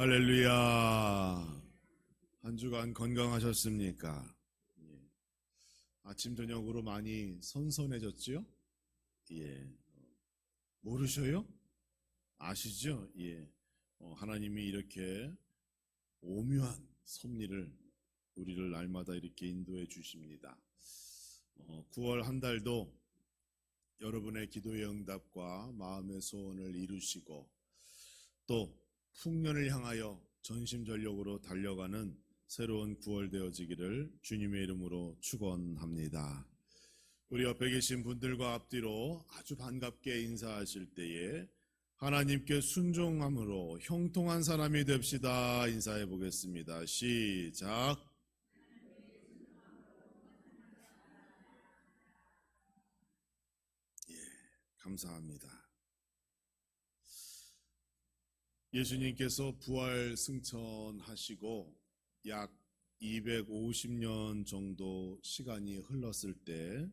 할렐루야. 한 주간 건강하셨습니까? 예. 아침 저녁으로 많이 선선해졌지요? 예. 모르셔요? 아시죠? 예. 하나님이 이렇게 오묘한 섭리를 우리를 날마다 이렇게 인도해 주십니다. 9월 한 달도 여러분의 기도의 응답과 마음의 소원을 이루시고 또 풍년을 향하여 전심전력으로 달려가는 새로운 9월 되어지기를 주님의 이름으로 축원합니다. 우리 옆에 계신 분들과 앞뒤로 아주 반갑게 인사하실 때에 하나님께 순종함으로 형통한 사람이 됩시다. 인사해 보겠습니다. 시작. 예, 감사합니다. 예수님께서 부활 승천하시고 약 250년 정도 시간이 흘렀을 때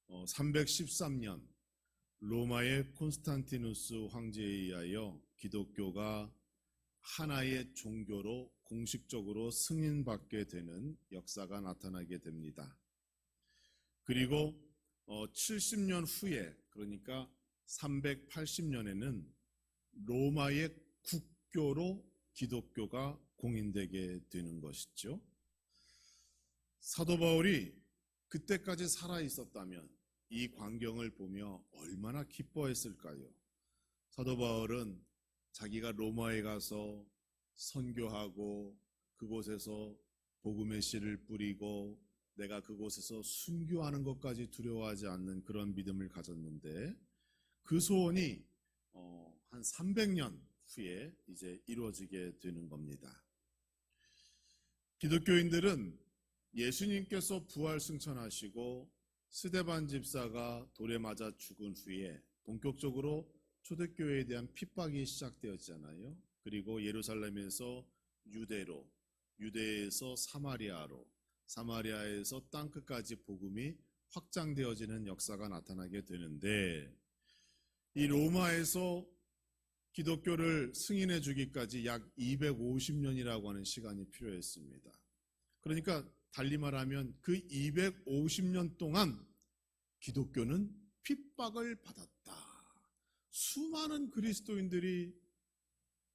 313년 로마의 콘스탄티누스 황제에 의하여 기독교가 하나의 종교로 공식적으로 승인받게 되는 역사가 나타나게 됩니다. 그리고 70년 후에, 그러니까 380년에는 로마의 국교로 기독교가 공인되게 되는 것이죠. 사도 바울이 그때까지 살아 있었다면 이 광경을 보며 얼마나 기뻐했을까요? 사도 바울은 자기가 로마에 가서 선교하고 그곳에서 복음의 씨를 뿌리고 내가 그곳에서 순교하는 것까지 두려워하지 않는 그런 믿음을 가졌는데 그 소원이 한 300년 후에 이제 이루어지게 되는 겁니다. 기독교인들은 예수님께서 부활 승천하시고 스데반 집사가 돌에 맞아 죽은 후에 본격적으로 초대교회에 대한 핍박이 시작되었잖아요. 그리고 예루살렘에서 유대로, 유대에서 사마리아로, 사마리아에서 땅끝까지 복음이 확장되어지는 역사가 나타나게 되는데 이 로마에서 기독교를 승인해 주기까지 약 250년이라고 하는 시간이 필요했습니다. 그러니까 달리 말하면 그 250년 동안 기독교는 핍박을 받았다. 수많은 그리스도인들이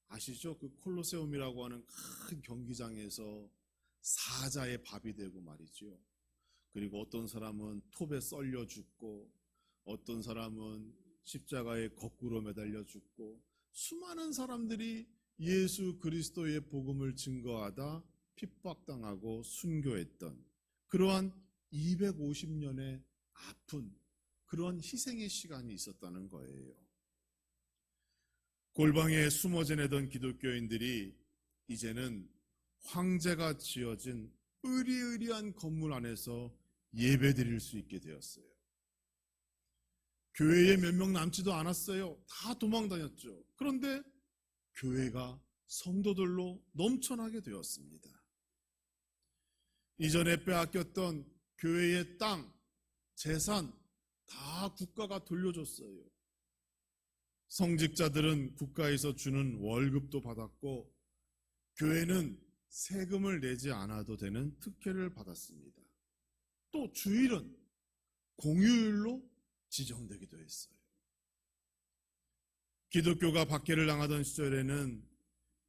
아시죠? 그 콜로세움이라고 하는 큰 경기장에서 사자의 밥이 되고 말이죠. 그리고 어떤 사람은 톱에 썰려 죽고 어떤 사람은 십자가에 거꾸로 매달려 죽고 수많은 사람들이 예수 그리스도의 복음을 증거하다 핍박당하고 순교했던 그러한 250년의 아픈 그런 희생의 시간이 있었다는 거예요. 골방에 숨어 지내던 기독교인들이 이제는 황제가 지어진 으리으리한 건물 안에서 예배드릴 수 있게 되었어요. 교회에 몇 명 남지도 않았어요. 다 도망 다녔죠. 그런데 교회가 성도들로 넘쳐나게 되었습니다. 이전에 빼앗겼던 교회의 땅, 재산 다 국가가 돌려줬어요. 성직자들은 국가에서 주는 월급도 받았고 교회는 세금을 내지 않아도 되는 특혜를 받았습니다. 또 주일은 공휴일로 지정되기도 했어요. 기독교가 박해를 당하던 시절에는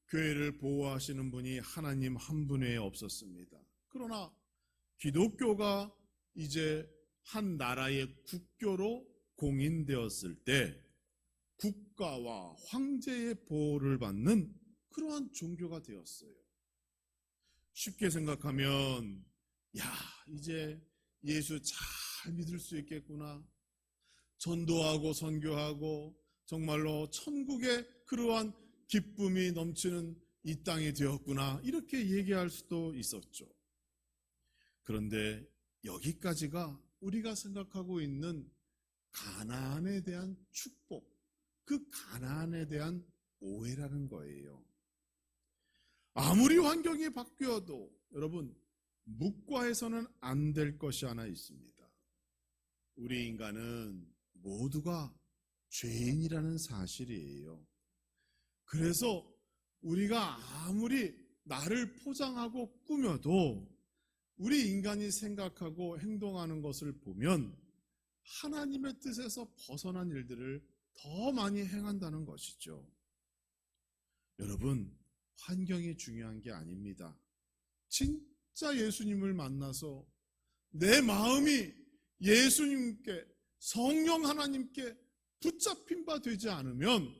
교회를 보호하시는 분이 하나님 한 분 외에 없었습니다. 그러나 기독교가 이제 한 나라의 국교로 공인되었을 때 국가와 황제의 보호를 받는 그러한 종교가 되었어요. 쉽게 생각하면 이제 예수 잘 믿을 수 있겠구나. 전도하고 선교하고 정말로 천국의 그러한 기쁨이 넘치는 이 땅이 되었구나 이렇게 얘기할 수도 있었죠. 그런데 여기까지가 우리가 생각하고 있는 가나안에 대한 축복, 그 가나안에 대한 오해라는 거예요. 아무리 환경이 바뀌어도 여러분 묵과해서는 안 될 것이 하나 있습니다. 우리 인간은 모두가 죄인이라는 사실이에요. 그래서 우리가 아무리 나를 포장하고 꾸며도 우리 인간이 생각하고 행동하는 것을 보면 하나님의 뜻에서 벗어난 일들을 더 많이 행한다는 것이죠. 여러분, 환경이 중요한 게 아닙니다. 진짜 예수님을 만나서 내 마음이 예수님께, 성령 하나님께 붙잡힌 바 되지 않으면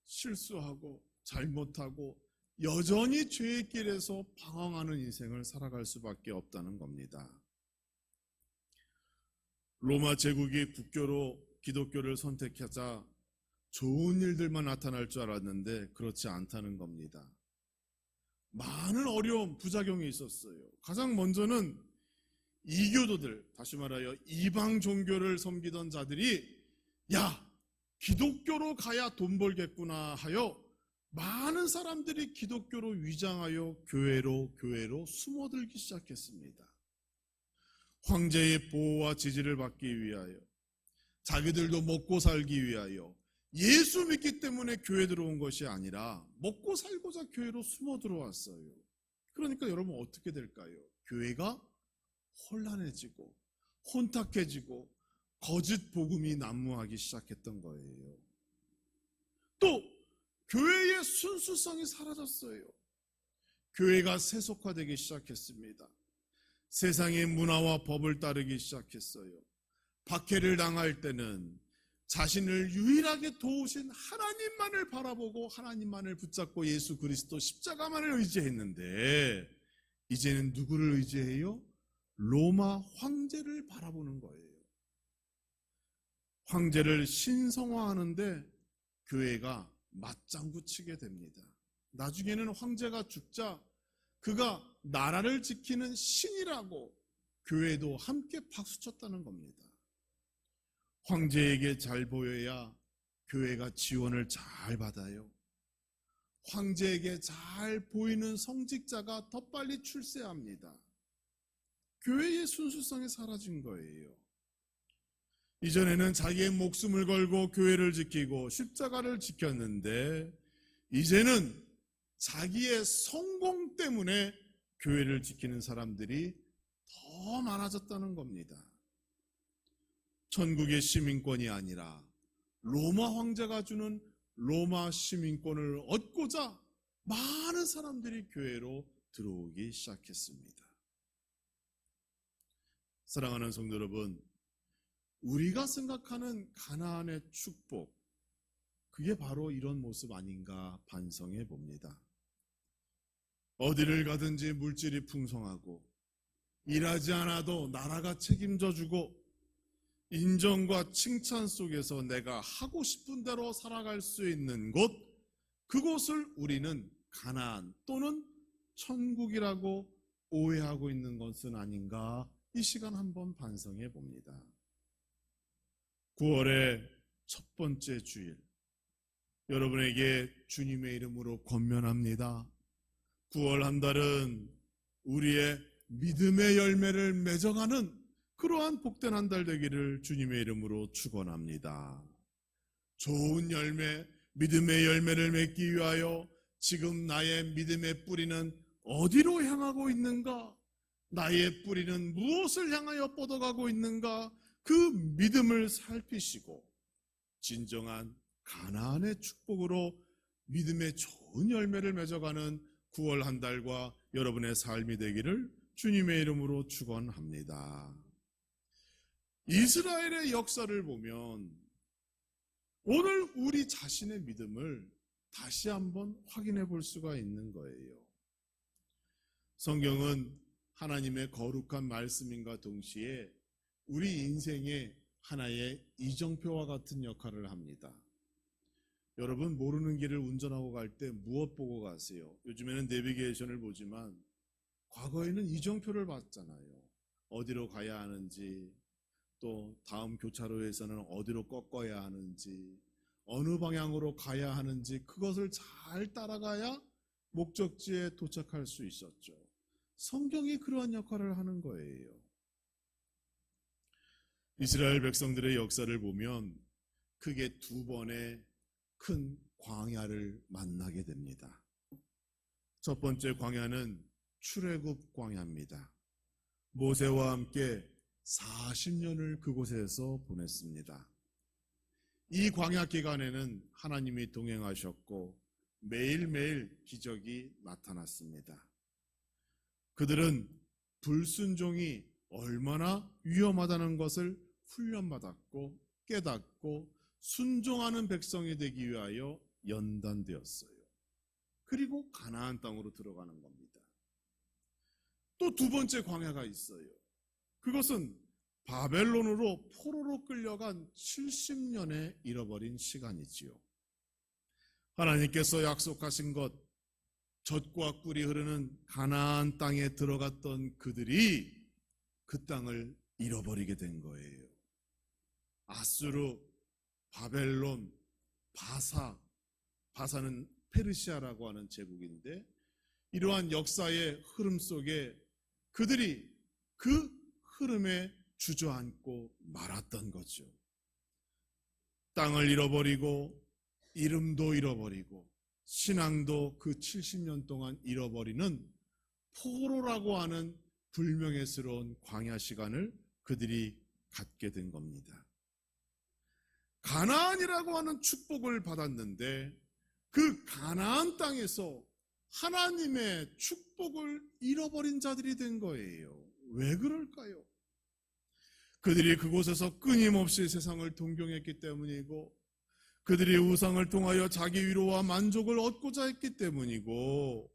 실수하고 잘못하고 여전히 죄의 길에서 방황하는 인생을 살아갈 수밖에 없다는 겁니다. 로마 제국이 국교로 기독교를 선택하자 좋은 일들만 나타날 줄 알았는데 그렇지 않다는 겁니다. 많은 어려움, 부작용이 있었어요. 가장 먼저는 이교도들, 다시 말하여 이방 종교를 섬기던 자들이 야, 기독교로 가야 돈 벌겠구나 하여 많은 사람들이 기독교로 위장하여 교회로 숨어들기 시작했습니다. 황제의 보호와 지지를 받기 위하여, 자기들도 먹고 살기 위하여 예수 믿기 때문에 교회 들어온 것이 아니라 먹고 살고자 교회로 숨어 들어왔어요. 그러니까 여러분 어떻게 될까요? 교회가 혼란해지고 혼탁해지고 거짓 복음이 난무하기 시작했던 거예요. 또 교회의 순수성이 사라졌어요. 교회가 세속화되기 시작했습니다. 세상의 문화와 법을 따르기 시작했어요. 박해를 당할 때는 자신을 유일하게 도우신 하나님만을 바라보고 하나님만을 붙잡고 예수 그리스도 십자가만을 의지했는데 이제는 누구를 의지해요? 로마 황제를 바라보는 거예요. 황제를 신성화하는데 교회가 맞장구 치게 됩니다. 나중에는 황제가 죽자 그가 나라를 지키는 신이라고 교회도 함께 박수쳤다는 겁니다. 황제에게 잘 보여야 교회가 지원을 잘 받아요. 황제에게 잘 보이는 성직자가 더 빨리 출세합니다. 교회의 순수성이 사라진 거예요. 이전에는 자기의 목숨을 걸고 교회를 지키고 십자가를 지켰는데 이제는 자기의 성공 때문에 교회를 지키는 사람들이 더 많아졌다는 겁니다. 천국의 시민권이 아니라 로마 황제가 주는 로마 시민권을 얻고자 많은 사람들이 교회로 들어오기 시작했습니다. 사랑하는 성도 여러분, 우리가 생각하는 가나안의 축복, 그게 바로 이런 모습 아닌가 반성해 봅니다. 어디를 가든지 물질이 풍성하고 일하지 않아도 나라가 책임져 주고 인정과 칭찬 속에서 내가 하고 싶은 대로 살아갈 수 있는 곳, 그곳을 우리는 가나안 또는 천국이라고 오해하고 있는 것은 아닌가 이 시간 한번 반성해 봅니다. 9월의 첫 번째 주일, 여러분에게 주님의 이름으로 권면합니다. 9월 한 달은 우리의 믿음의 열매를 맺어가는 그러한 복된 한 달 되기를 주님의 이름으로 축원합니다. 좋은 열매, 믿음의 열매를 맺기 위하여 지금 나의 믿음의 뿌리는 어디로 향하고 있는가? 나의 뿌리는 무엇을 향하여 뻗어가고 있는가? 그 믿음을 살피시고 진정한 가나안의 축복으로 믿음의 좋은 열매를 맺어가는 9월 한 달과 여러분의 삶이 되기를 주님의 이름으로 축원합니다. 이스라엘의 역사를 보면 오늘 우리 자신의 믿음을 다시 한번 확인해 볼 수가 있는 거예요. 성경은 하나님의 거룩한 말씀인과 동시에 우리 인생의 하나의 이정표와 같은 역할을 합니다. 여러분, 모르는 길을 운전하고 갈 때 무엇 보고 가세요? 요즘에는 내비게이션을 보지만 과거에는 이정표를 봤잖아요. 어디로 가야 하는지, 또 다음 교차로에서는 어디로 꺾어야 하는지, 어느 방향으로 가야 하는지 그것을 잘 따라가야 목적지에 도착할 수 있었죠. 성경이 그러한 역할을 하는 거예요. 이스라엘 백성들의 역사를 보면 크게 두 번의 큰 광야를 만나게 됩니다. 첫 번째 광야는 출애굽 광야입니다. 모세와 함께 40년을 그곳에서 보냈습니다. 이 광야 기간에는 하나님이 동행하셨고 매일매일 기적이 나타났습니다. 그들은 불순종이 얼마나 위험하다는 것을 훈련받았고 깨닫고 순종하는 백성이 되기 위하여 연단되었어요. 그리고 가나안 땅으로 들어가는 겁니다. 또 두 번째 광야가 있어요. 그것은 바벨론으로 포로로 끌려간 70년에 잃어버린 시간이지요. 하나님께서 약속하신 것, 젖과 꿀이 흐르는 가나안 땅에 들어갔던 그들이 그 땅을 잃어버리게 된 거예요. 아수르, 바벨론, 바사는 페르시아라고 하는 제국인데, 이러한 역사의 흐름 속에 그들이 그 흐름에 주저앉고 말았던 거죠. 땅을 잃어버리고 이름도 잃어버리고 신앙도 그 70년 동안 잃어버리는 포로라고 하는 불명예스러운 광야 시간을 그들이 갖게 된 겁니다. 가나안이라고 하는 축복을 받았는데 그 가나안 땅에서 하나님의 축복을 잃어버린 자들이 된 거예요. 왜 그럴까요? 그들이 그곳에서 끊임없이 세상을 동경했기 때문이고, 그들이 우상을 통하여 자기 위로와 만족을 얻고자 했기 때문이고,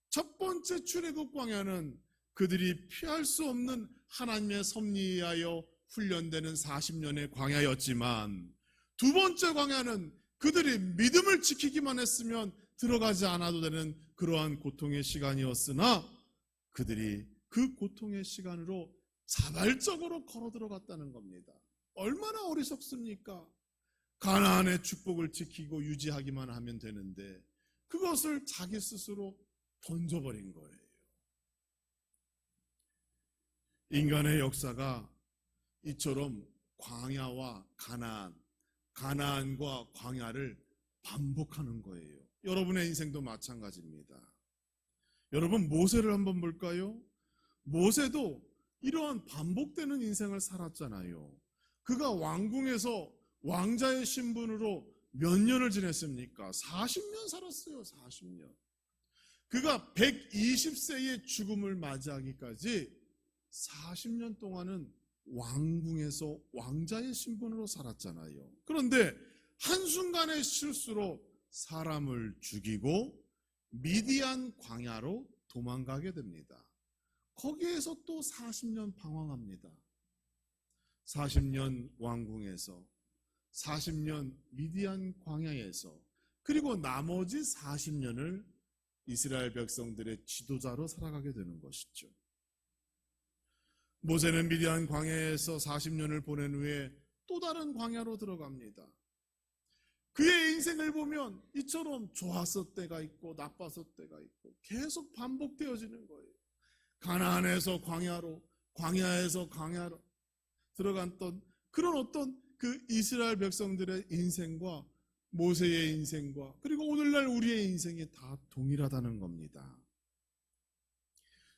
첫 번째 출애굽 광야는 그들이 피할 수 없는 하나님의 섭리에 의하여 훈련되는 40년의 광야였지만, 두 번째 광야는 그들이 믿음을 지키기만 했으면 들어가지 않아도 되는 그러한 고통의 시간이었으나 그들이 그 고통의 시간으로 자발적으로 걸어 들어갔다는 겁니다. 얼마나 어리석습니까? 가나안의 축복을 지키고 유지하기만 하면 되는데 그것을 자기 스스로 던져버린 거예요. 인간의 역사가 이처럼 광야와 가나안과 광야를 반복하는 거예요. 여러분의 인생도 마찬가지입니다. 여러분, 모세를 한번 볼까요? 모세도 이러한 반복되는 인생을 살았잖아요. 그가 왕궁에서 왕자의 신분으로 몇 년을 지냈습니까? 40년 살았어요. 40년. 그가 120세의 죽음을 맞이하기까지 40년 동안은 왕궁에서 왕자의 신분으로 살았잖아요. 그런데 한순간의 실수로 사람을 죽이고 미디안 광야로 도망가게 됩니다. 거기에서 또 40년 방황합니다. 40년 왕궁에서, 40년 미디안 광야에서, 그리고 나머지 40년을 이스라엘 백성들의 지도자로 살아가게 되는 것이죠. 모세는 미디안 광야에서 40년을 보낸 후에 또 다른 광야로 들어갑니다. 그의 인생을 보면 이처럼 좋았을 때가 있고 나빴을 때가 있고 계속 반복되어지는 거예요. 가나안에서 광야로, 광야에서 광야로 들어갔던 그런 어떤 그 이스라엘 백성들의 인생과 모세의 인생과 그리고 오늘날 우리의 인생이 다 동일하다는 겁니다.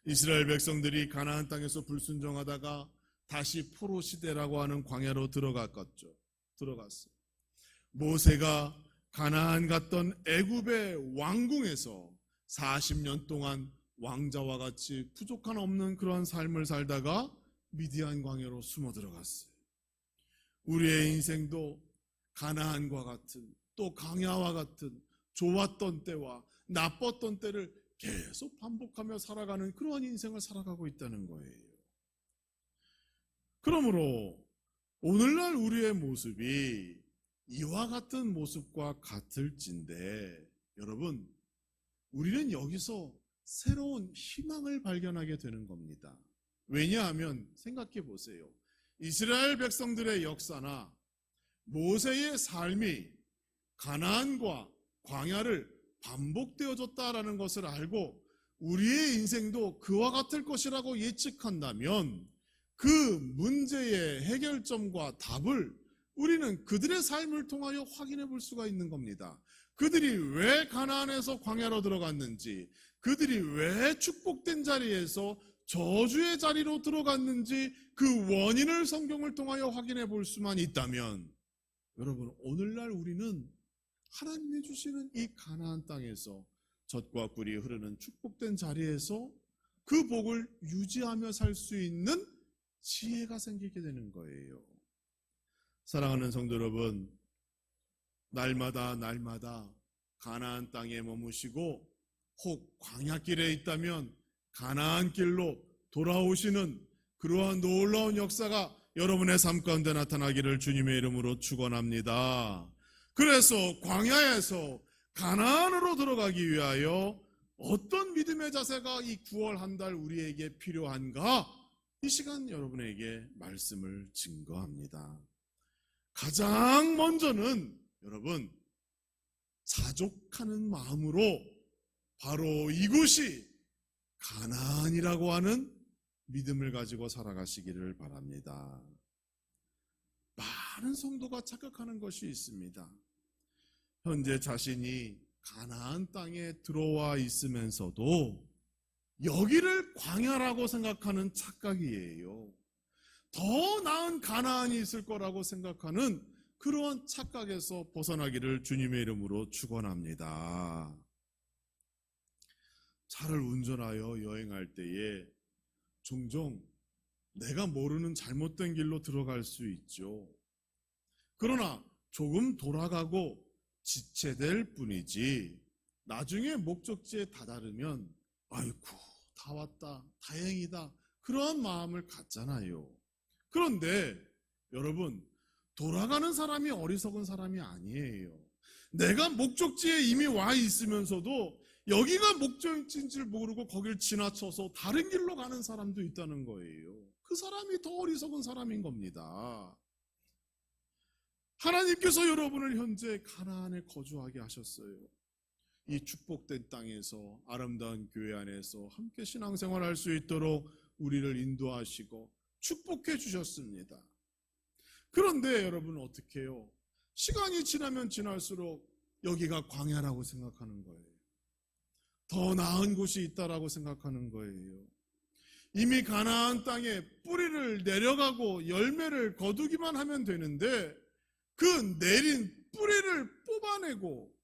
이스라엘 백성들이 가나안 땅에서 불순종하다가 다시 포로 시대라고 하는 광야로 들어갔어요. 모세가 가나안 갔던 애굽의 왕궁에서 40년 동안 왕자와 같이 부족한 없는 그러한 삶을 살다가 미디안 광야로 숨어 들어갔어요. 우리의 인생도 가나안과 같은 또 광야와 같은 좋았던 때와 나빴던 때를 계속 반복하며 살아가는 그러한 인생을 살아가고 있다는 거예요. 그러므로 오늘날 우리의 모습이 이와 같은 모습과 같을진데 여러분, 우리는 여기서 새로운 희망을 발견하게 되는 겁니다. 왜냐하면 생각해 보세요. 이스라엘 백성들의 역사나 모세의 삶이 가나안과 광야를 반복되어졌다라는 것을 알고 우리의 인생도 그와 같을 것이라고 예측한다면 그 문제의 해결점과 답을 우리는 그들의 삶을 통하여 확인해 볼 수가 있는 겁니다. 그들이 왜 가나안에서 광야로 들어갔는지, 그들이 왜 축복된 자리에서 저주의 자리로 들어갔는지 그 원인을 성경을 통하여 확인해 볼 수만 있다면, 여러분, 오늘날 우리는 하나님이 주시는 이 가나안 땅에서 젖과 꿀이 흐르는 축복된 자리에서 그 복을 유지하며 살 수 있는 지혜가 생기게 되는 거예요. 사랑하는 성도 여러분, 날마다 가나안 땅에 머무시고 혹 광야길에 있다면 가나안 길로 돌아오시는 그러한 놀라운 역사가 여러분의 삶 가운데 나타나기를 주님의 이름으로 축원합니다. 그래서 광야에서 가나안으로 들어가기 위하여 어떤 믿음의 자세가 이 9월 한 달 우리에게 필요한가? 이 시간 여러분에게 말씀을 증거합니다. 가장 먼저는 여러분, 자족하는 마음으로 바로 이곳이 가나안이라고 하는 믿음을 가지고 살아가시기를 바랍니다. 많은 성도가 착각하는 것이 있습니다. 현재 자신이 가나안 땅에 들어와 있으면서도 여기를 광야라고 생각하는 착각이에요. 더 나은 가나안이 있을 거라고 생각하는 그러한 착각에서 벗어나기를 주님의 이름으로 축원합니다. 차를 운전하여 여행할 때에 종종 내가 모르는 잘못된 길로 들어갈 수 있죠. 그러나 조금 돌아가고 지체될 뿐이지 나중에 목적지에 다다르면 아이고 다 왔다 다행이다 그러한 마음을 갖잖아요. 그런데 여러분, 돌아가는 사람이 어리석은 사람이 아니에요. 내가 목적지에 이미 와 있으면서도 여기가 목적지인 줄 모르고 거길 지나쳐서 다른 길로 가는 사람도 있다는 거예요. 그 사람이 더 어리석은 사람인 겁니다. 하나님께서 여러분을 현재 가나안에 거주하게 하셨어요. 이 축복된 땅에서 아름다운 교회 안에서 함께 신앙생활할 수 있도록 우리를 인도하시고 축복해 주셨습니다. 그런데 여러분 어떻게 해요? 시간이 지나면 지날수록 여기가 광야라고 생각하는 거예요. 더 나은 곳이 있다라고 생각하는 거예요. 이미 가나안 땅에 뿌리를 내려가고 열매를 거두기만 하면 되는데 그 내린 뿌리를 뽑아내고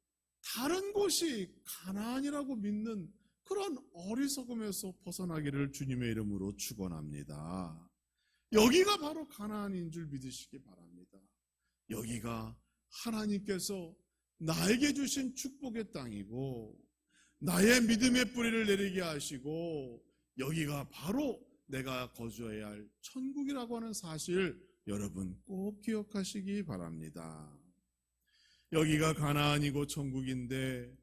다른 곳이 가나안이라고 믿는 그런 어리석음에서 벗어나기를 주님의 이름으로 축원합니다. 여기가 바로 가나안인 줄 믿으시기 바랍니다. 여기가 하나님께서 나에게 주신 축복의 땅이고 나의 믿음의 뿌리를 내리게 하시고 여기가 바로 내가 거주해야 할 천국이라고 하는 사실 여러분 꼭 기억하시기 바랍니다. 여기가 가나안이고 천국인데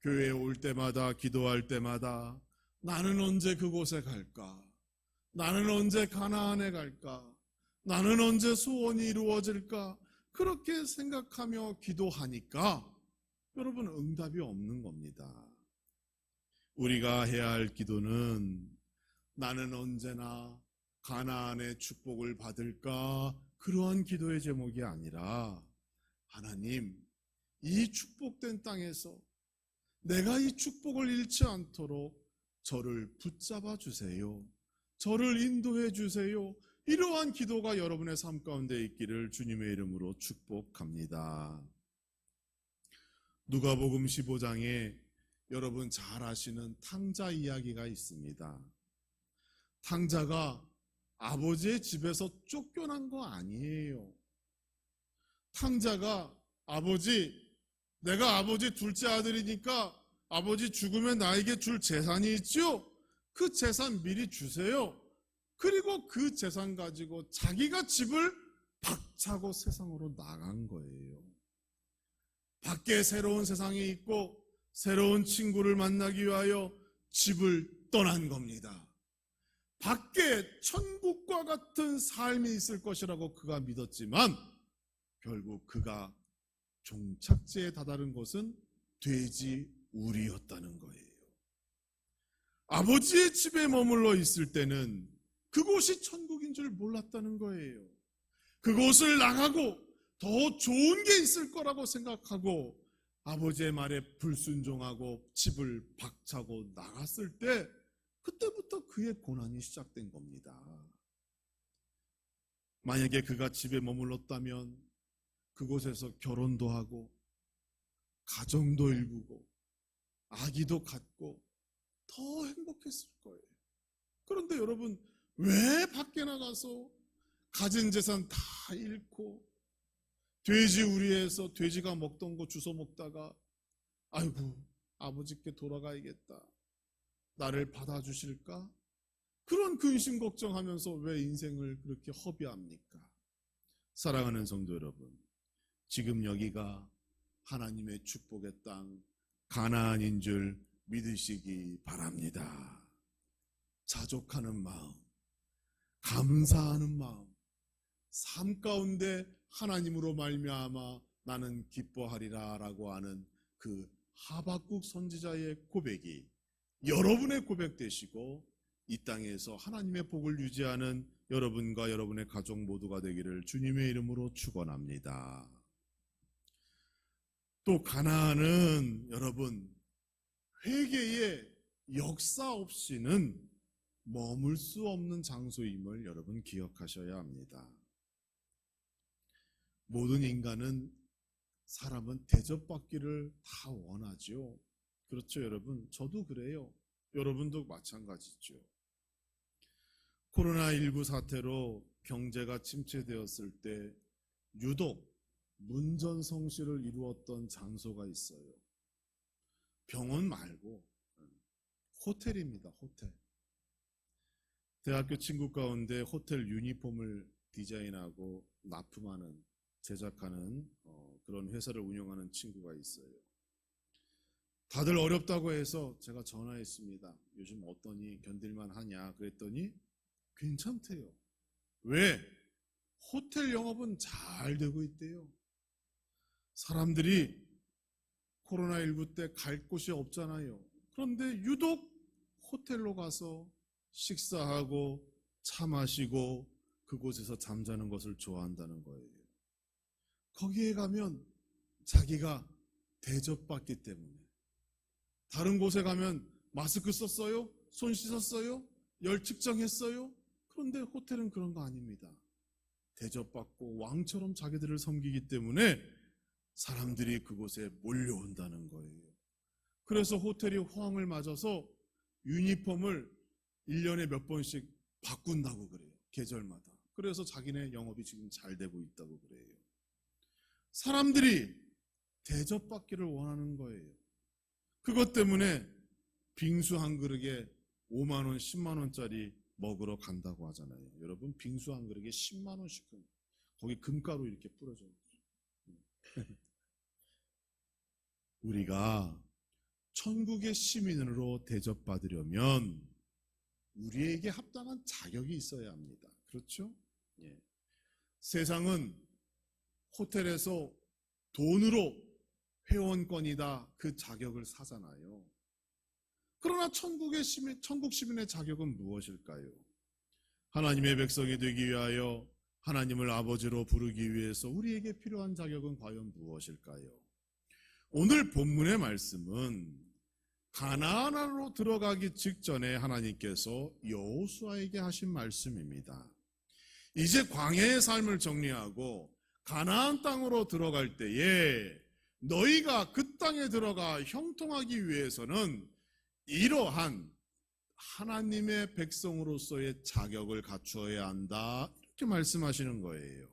교회에 올 때마다 기도할 때마다 나는 언제 그곳에 갈까? 나는 언제 가나안에 갈까? 나는 언제 소원이 이루어질까? 그렇게 생각하며 기도하니까 여러분 응답이 없는 겁니다. 우리가 해야 할 기도는 나는 언제나 가나안의 축복을 받을까? 그러한 기도의 제목이 아니라 하나님, 이 축복된 땅에서 내가 이 축복을 잃지 않도록 저를 붙잡아 주세요. 저를 인도해 주세요. 이러한 기도가 여러분의 삶 가운데 있기를 주님의 이름으로 축복합니다. 누가복음 15장에 여러분 잘 아시는 탕자 이야기가 있습니다. 탕자가 아버지의 집에서 쫓겨난 거 아니에요. 탕자가 내가 아버지 둘째 아들이니까 아버지 죽으면 나에게 줄 재산이 있죠? 그 재산 미리 주세요. 그리고 그 재산 가지고 자기가 집을 박차고 세상으로 나간 거예요. 밖에 새로운 세상이 있고 새로운 친구를 만나기 위하여 집을 떠난 겁니다. 밖에 천국과 같은 삶이 있을 것이라고 그가 믿었지만 결국 그가 종착지에 다다른 곳은 돼지 우리였다는 거예요. 아버지의 집에 머물러 있을 때는 그곳이 천국인 줄 몰랐다는 거예요. 그곳을 나가고 더 좋은 게 있을 거라고 생각하고 아버지의 말에 불순종하고 집을 박차고 나갔을 때 그때부터 그의 고난이 시작된 겁니다. 만약에 그가 집에 머물렀다면 그곳에서 결혼도 하고 가정도 일구고 아기도 갖고 더 행복했을 거예요. 그런데 여러분, 왜 밖에 나가서 가진 재산 다 잃고 돼지 우리에서 돼지가 먹던 거 주워 먹다가 아이고 아버지께 돌아가야겠다, 나를 받아주실까? 그런 근심 걱정하면서 왜 인생을 그렇게 허비합니까? 사랑하는 성도 여러분, 지금 여기가 하나님의 축복의 땅 가나안인 줄 믿으시기 바랍니다. 자족하는 마음, 감사하는 마음, 삶 가운데 하나님으로 말미암아 나는 기뻐하리라 라고 하는 그 하박국 선지자의 고백이 여러분의 고백 되시고 이 땅에서 하나님의 복을 유지하는 여러분과 여러분의 가족 모두가 되기를 주님의 이름으로 축원합니다. 또 가나안은 여러분 회개의 역사 없이는 머물 수 없는 장소임을 여러분 기억하셔야 합니다. 모든 인간은, 사람은 대접받기를 다 원하죠. 그렇죠 여러분? 저도 그래요. 여러분도 마찬가지죠. 코로나19 사태로 경제가 침체되었을 때 유독 문전성시를 이루었던 장소가 있어요. 병원 말고 호텔입니다. 호텔. 대학교 친구 가운데 호텔 유니폼을 디자인하고 납품하는, 제작하는 그런 회사를 운영하는 친구가 있어요. 다들 어렵다고 해서 제가 전화했습니다. 요즘 어떠니? 견딜만 하냐? 그랬더니 괜찮대요. 왜? 호텔 영업은 잘 되고 있대요. 사람들이 코로나19 때 갈 곳이 없잖아요. 그런데 유독 호텔로 가서 식사하고 차 마시고 그곳에서 잠자는 것을 좋아한다는 거예요. 거기에 가면 자기가 대접받기 때문에. 다른 곳에 가면 마스크 썼어요? 손 씻었어요? 열 측정했어요? 그런데 호텔은 그런 거 아닙니다. 대접받고 왕처럼 자기들을 섬기기 때문에 사람들이 그곳에 몰려온다는 거예요. 그래서 호텔이 호황을 맞아서 유니폼을 1년에 몇 번씩 바꾼다고 그래요. 계절마다. 그래서 자기네 영업이 지금 잘 되고 있다고 그래요. 사람들이 대접받기를 원하는 거예요. 그것 때문에 빙수 한 그릇에 5만 원, 10만 원짜리 먹으러 간다고 하잖아요. 여러분, 빙수 한 그릇에 10만 원씩 거기 금가루 이렇게 뿌려줘요. 우리가 천국의 시민으로 대접받으려면 우리에게 합당한 자격이 있어야 합니다. 그렇죠? 예. 세상은 호텔에서 돈으로 회원권이다 그 자격을 사잖아요. 그러나 천국 시민의 자격은 무엇일까요? 하나님의 백성이 되기 위하여 하나님을 아버지로 부르기 위해서 우리에게 필요한 자격은 과연 무엇일까요? 오늘 본문의 말씀은 가나안으로 들어가기 직전에 하나님께서 여호수아에게 하신 말씀입니다. 이제 광야의 삶을 정리하고 가나안 땅으로 들어갈 때에 너희가 그 땅에 들어가 형통하기 위해서는 이러한 하나님의 백성으로서의 자격을 갖추어야 한다, 이렇게 말씀하시는 거예요.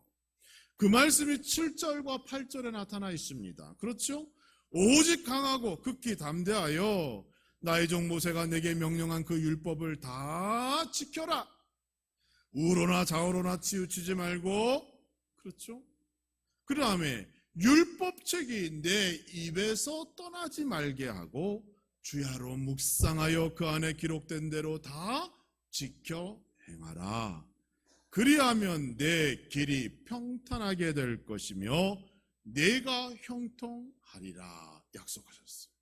그 말씀이 7절과 8절에 나타나 있습니다. 그렇죠? 오직 강하고 극히 담대하여 나의 종 모세가 내게 명령한 그 율법을 다 지켜라. 우로나 좌우로나 치우치지 말고, 그렇죠? 그 다음에 율법책이 내 입에서 떠나지 말게 하고 주야로 묵상하여 그 안에 기록된 대로 다 지켜 행하라. 그리하면 내 길이 평탄하게 될 것이며 내가 형통하리라 약속하셨어요.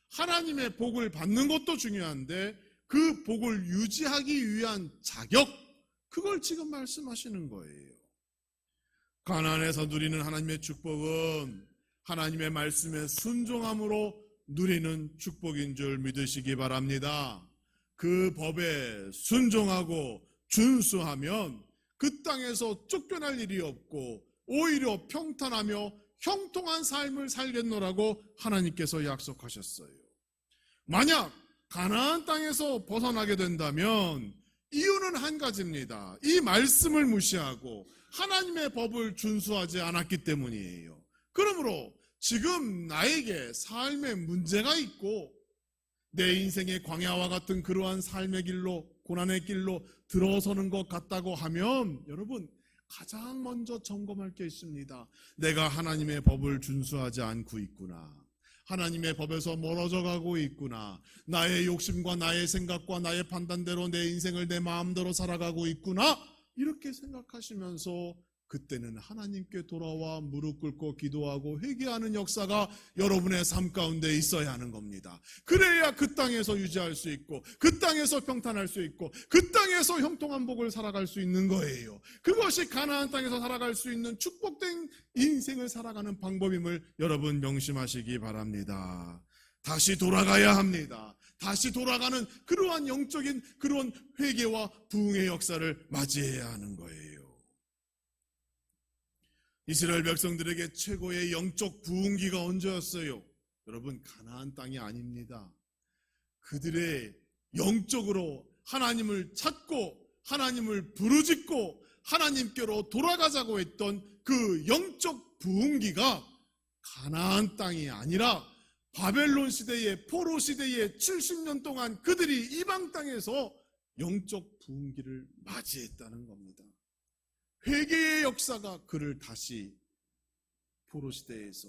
하나님의 복을 받는 것도 중요한데 그 복을 유지하기 위한 자격, 그걸 지금 말씀하시는 거예요. 가나안에서 누리는 하나님의 축복은 하나님의 말씀에 순종함으로 누리는 축복인 줄 믿으시기 바랍니다. 그 법에 순종하고 준수하면 그 땅에서 쫓겨날 일이 없고 오히려 평탄하며 형통한 삶을 살겠노라고 하나님께서 약속하셨어요. 만약 가나안 땅에서 벗어나게 된다면 이유는 한 가지입니다. 이 말씀을 무시하고 하나님의 법을 준수하지 않았기 때문이에요. 그러므로 지금 나에게 삶에 문제가 있고 내 인생의 광야와 같은 그러한 삶의 길로, 고난의 길로 들어서는 것 같다고 하면 여러분 가장 먼저 점검할 게 있습니다. 내가 하나님의 법을 준수하지 않고 있구나. 하나님의 법에서 멀어져 가고 있구나. 나의 욕심과 나의 생각과 나의 판단대로 내 인생을 내 마음대로 살아가고 있구나. 이렇게 생각하시면서 그때는 하나님께 돌아와 무릎 꿇고 기도하고 회개하는 역사가 여러분의 삶 가운데 있어야 하는 겁니다. 그래야 그 땅에서 유지할 수 있고 그 땅에서 평탄할 수 있고 그 땅에서 형통한 복을 살아갈 수 있는 거예요. 그것이 가나안 땅에서 살아갈 수 있는 축복된 인생을 살아가는 방법임을 여러분 명심하시기 바랍니다. 다시 돌아가야 합니다. 다시 돌아가는 그러한 영적인 그런 회개와 부흥의 역사를 맞이해야 하는 거예요. 이스라엘 백성들에게 최고의 영적 부흥기가 언제였어요? 여러분, 가나안 땅이 아닙니다. 그들의 영적으로 하나님을 찾고 하나님을 부르짖고 하나님께로 돌아가자고 했던 그 영적 부흥기가 가나안 땅이 아니라 바벨론 시대의 포로 시대의 70년 동안 그들이 이방 땅에서 영적 부흥기를 맞이했다는 겁니다. 회개의 역사가 그를 다시 포로 시대에서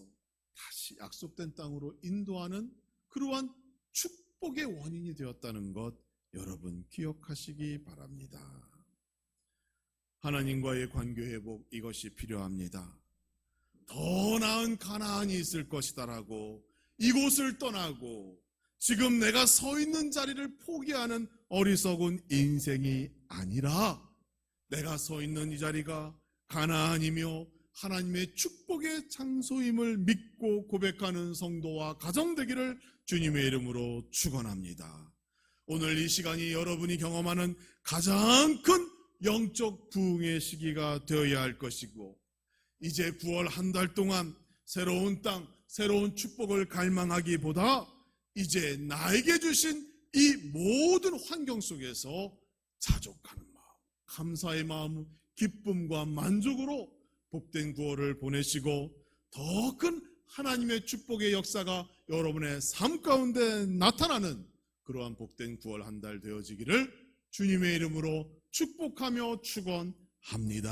다시 약속된 땅으로 인도하는 그러한 축복의 원인이 되었다는 것 여러분 기억하시기 바랍니다. 하나님과의 관계 회복, 이것이 필요합니다. 더 나은 가나안이 있을 것이다라고 이곳을 떠나고 지금 내가 서 있는 자리를 포기하는 어리석은 인생이 아니라 내가 서 있는 이 자리가 가나안이며 하나님의 축복의 장소임을 믿고 고백하는 성도와 가정 되기를 주님의 이름으로 축원합니다. 오늘 이 시간이 여러분이 경험하는 가장 큰 영적 부흥의 시기가 되어야 할 것이고 이제 9월 한 달 동안 새로운 땅, 새로운 축복을 갈망하기보다 이제 나에게 주신 이 모든 환경 속에서 자족하는 마음, 감사의 마음, 기쁨과 만족으로 복된 9월을 보내시고 더 큰 하나님의 축복의 역사가 여러분의 삶 가운데 나타나는 그러한 복된 9월 한 달 되어지기를 주님의 이름으로 축복하며 축원합니다.